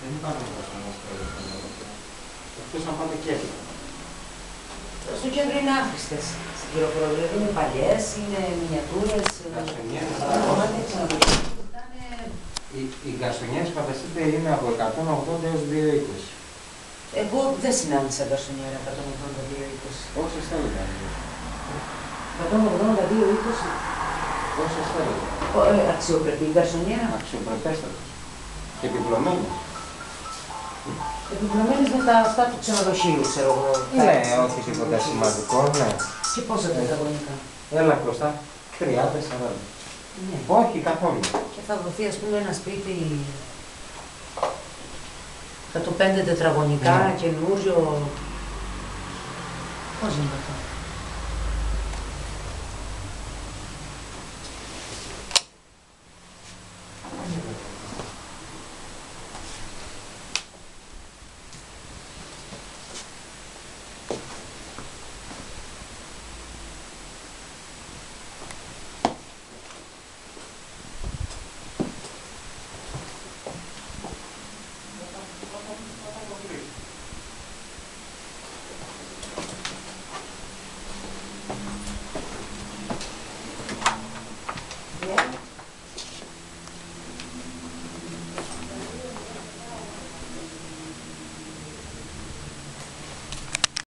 Δεν υπάρχουν γαρσονιές εκτός αν πάτε κέντρο. Στο κέντρο είναι άχρηστες. Στην Κυροφορό δηλαδή είναι παλιές, είναι μινιατούρες. Οι γκαρσονιές φανταστείτε είναι από 180 έως 220. Εγώ δεν συνάντησα γκαρσονιέρα 180-220. Όσες θέλετε. 180-220. Όσες θέλετε. Αξιοπρεπή γκαρσονιέρα. Αξιοπρεπέστατος. Και επιπλωμένος. Επιπλωμένες με τα αυτά του ξενοδοχείου, ξέρω εγώ. Ναι, όχι τίποτα σημαντικό, ναι. Και πόσα τετραγωνικά. Έλα Κώστα, 30-40. Ναι. Όχι καθόλου. Και θα δοθεί ας πούμε ένα σπίτι 105 τετραγωνικά, Ναι. καινούριο. Πώς είναι αυτό.